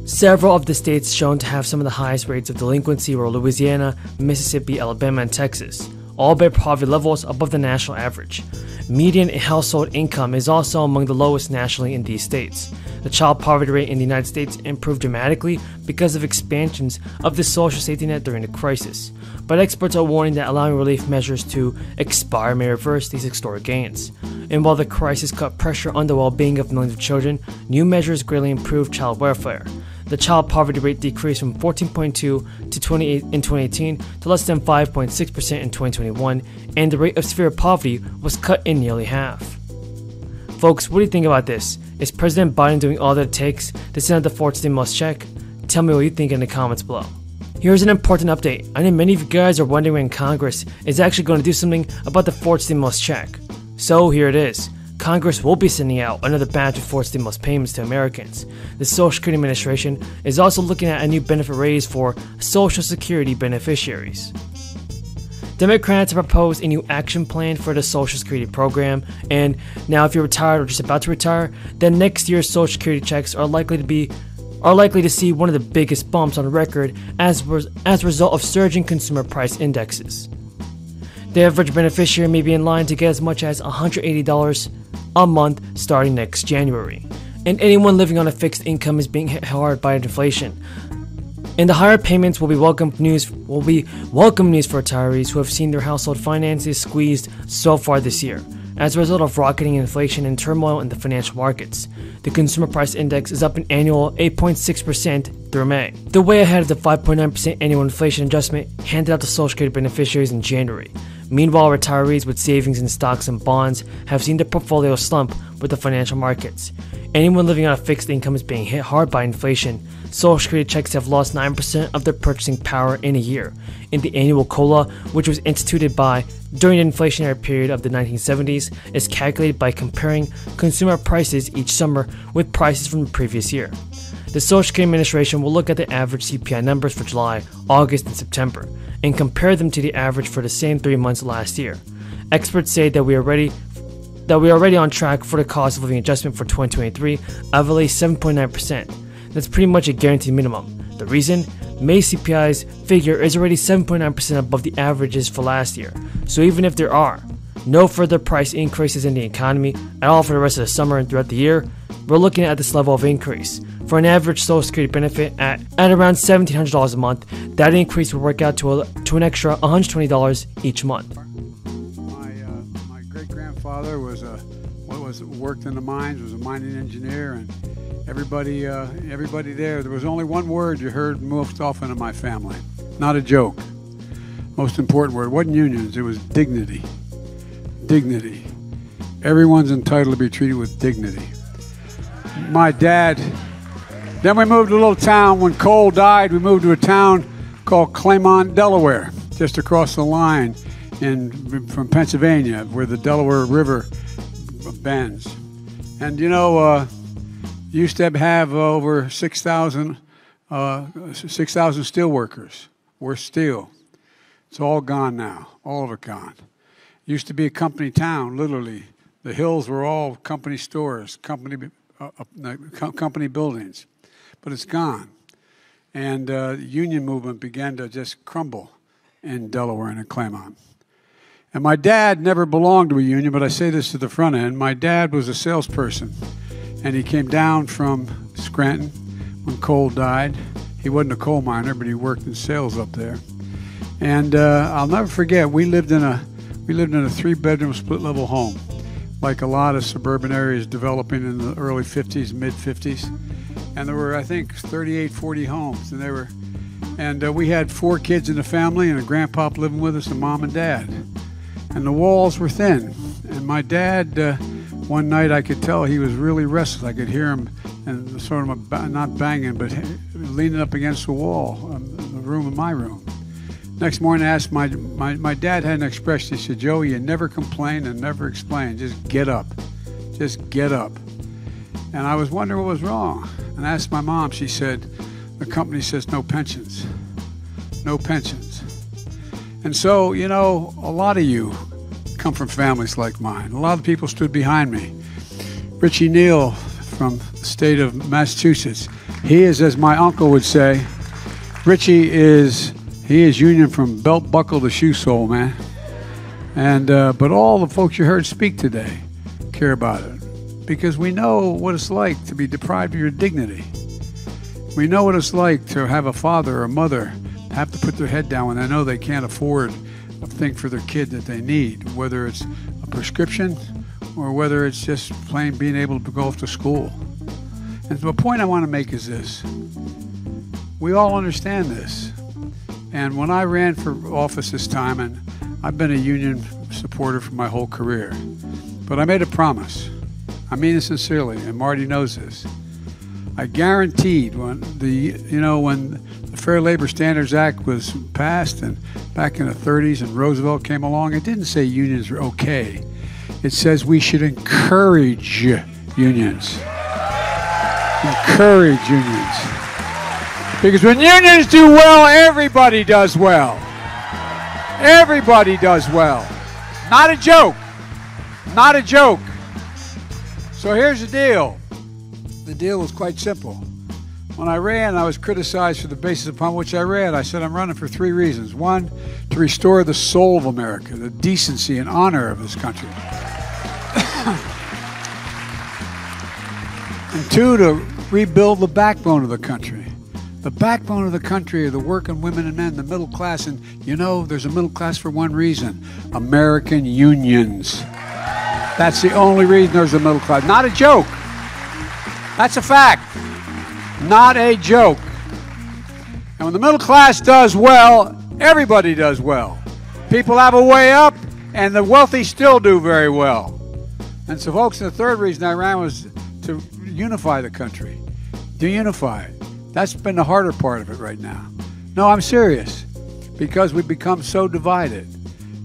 Several of the states shown to have some of the highest rates of delinquency were Louisiana, Mississippi, Alabama, and Texas, all by poverty levels above the national average. Median household income is also among the lowest nationally in these states. The child poverty rate in the United States improved dramatically because of expansions of the social safety net during the crisis, but experts are warning that allowing relief measures to expire may reverse these historic gains. And while the crisis cut pressure on the well-being of millions of children, new measures greatly improved child welfare. The child poverty rate decreased from 14.2 to 28 in 2018 to less than 5.6% in 2021, and the rate of severe poverty was cut in nearly half. Folks, what do you think about this? Is President Biden doing all that it takes to send out the fourth stimulus check? Tell me what you think in the comments below. Here's an important update. I know many of you guys are wondering when Congress is actually going to do something about the fourth stimulus check. So here it is. Congress will be sending out another batch of fourth stimulus payments to Americans. The Social Security Administration is also looking at a new benefit raise for Social Security beneficiaries. Democrats have proposed a new action plan for the Social Security program, and now if you're retired or just about to retire, then next year's Social Security checks are likely to see one of the biggest bumps on record as a result of surging consumer price indexes. The average beneficiary may be in line to get as much as $180 a month starting next January, and anyone living on a fixed income is being hit hard by inflation. And the higher payments will be welcome news for retirees who have seen their household finances squeezed so far this year as a result of rocketing inflation and turmoil in the financial markets. The consumer price index is up an annual 8.6% through May, the way ahead of the 5.9% annual inflation adjustment handed out to Social Security beneficiaries in January. Meanwhile, retirees with savings in stocks and bonds have seen their portfolio slump with the financial markets. Anyone living on a fixed income is being hit hard by inflation. Social Security checks have lost 9% of their purchasing power in a year. And the annual COLA, which was instituted during the inflationary period of the 1970s, is calculated by comparing consumer prices each summer with prices from the previous year. The Social Security Administration will look at the average CPI numbers for July, August, and September, and compare them to the average for the same 3 months last year. Experts say that we are already on track for the cost of living adjustment for 2023 of at least 7.9%. That's pretty much a guaranteed minimum. The reason? May CPI's figure is already 7.9% above the averages for last year. So even if there are no further price increases in the economy at all for the rest of the summer and throughout the year, we're looking at this level of increase. For an average Social Security benefit at around $1,700 a month, that increase will work out to an extra $120 each month. My great-grandfather worked in the mines, was a mining engineer, and everybody there was only one word you heard most often in my family. Not a joke. Most important word. It wasn't unions, it was dignity. Dignity. Everyone's entitled to be treated with dignity. My dad, then we moved to a little town. When Cole died, we moved to a town called Claymont, Delaware, just across the line from Pennsylvania, where the Delaware River bends. And used to have over 6,000 steel workers. We're steel. It's all gone now, all of it gone. Used to be a company town, literally. The hills were all company stores, company buildings, but it's gone. And the union movement began to just crumble in Delaware and in Claymont. And my dad never belonged to a union, but I say this to the front end. My dad was a salesperson, and he came down from Scranton when Cole died. He wasn't a coal miner, but he worked in sales up there. And I'll never forget, we lived in a 3-bedroom split-level home, like a lot of suburban areas developing in the early 50s, mid-50s. And there were, I think, 38, 40 homes. And we had 4 kids in the family and a grandpa living with us, and mom and dad. And the walls were thin. And my dad, one night I could tell he was really restless. I could hear him, and sort of not banging, but leaning up against the wall, the room in my room. Next morning I asked my dad had an expression. He said, "Joey, you never complain and never explain. Just get up. Just get up." And I was wondering what was wrong. And I asked my mom. She said, "The company says no pensions. No pensions." And so, a lot of you come from families like mine. A lot of people stood behind me. Richie Neal, from the state of Massachusetts. He is, as my uncle would say, Richie is, he is union from belt buckle to shoe sole, man. And but all the folks you heard speak today care about it, because we know what it's like to be deprived of your dignity. We know what it's like to have a father or a mother have to put their head down when they know they can't afford a thing for their kid that they need, whether it's a prescription or whether it's just plain being able to go off to school. And the point I want to make is this. We all understand this. And when I ran for office this time, and I've been a union supporter for my whole career, but I made a promise. I mean it sincerely, and Marty knows this. I guaranteed when the Fair Labor Standards Act was passed, and back in the 30s, and Roosevelt came along, it didn't say unions are okay. It says we should encourage unions. Encourage unions. Because when unions do well, everybody does well. Everybody does well. Not a joke. Not a joke. So here's the deal. The deal was quite simple. When I ran, I was criticized for the basis upon which I ran. I said I'm running for 3 reasons. 1, to restore the soul of America, the decency and honor of this country. And 2, to rebuild the backbone of the country. The backbone of the country are the working women and men, the middle class. And you know, there's a middle class for one reason: American unions. That's the only reason there's a middle class. Not a joke. That's a fact. Not a joke. And when the middle class does well, everybody does well. People have a way up, and the wealthy still do very well. And so, folks, the 3rd reason I ran was to unify the country. To unify it. That's been the harder part of it right now. No, I'm serious. Because we've become so divided.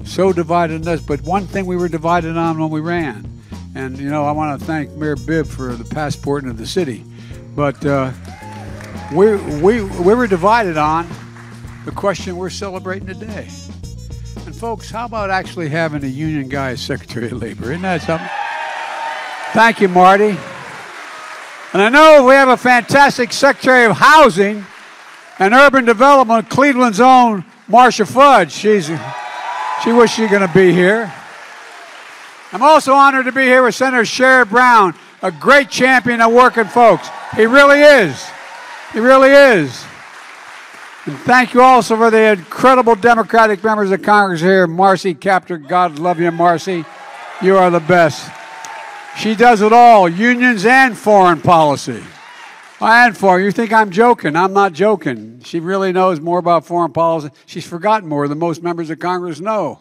So divided in this. But one thing we were divided on when we ran. And, you know, I want to thank Mayor Bibb for the passport into the city. But we were divided on the question we're celebrating today. And, folks, how about actually having a union guy as Secretary of Labor? Isn't that something? Thank you, Marty. And I know we have a fantastic Secretary of Housing and Urban Development, Cleveland's own Marcia Fudge. She wishes she was going to be here. I'm also honored to be here with Senator Sherrod Brown, a great champion of working folks. He really is. He really is. And thank you also for the incredible Democratic members of Congress here. Marcy Kaptur, God love you, Marcy. You are the best. She does it all, unions and foreign policy. And foreign. You think I'm joking? I'm not joking. She really knows more about foreign policy. She's forgotten more than most members of Congress know.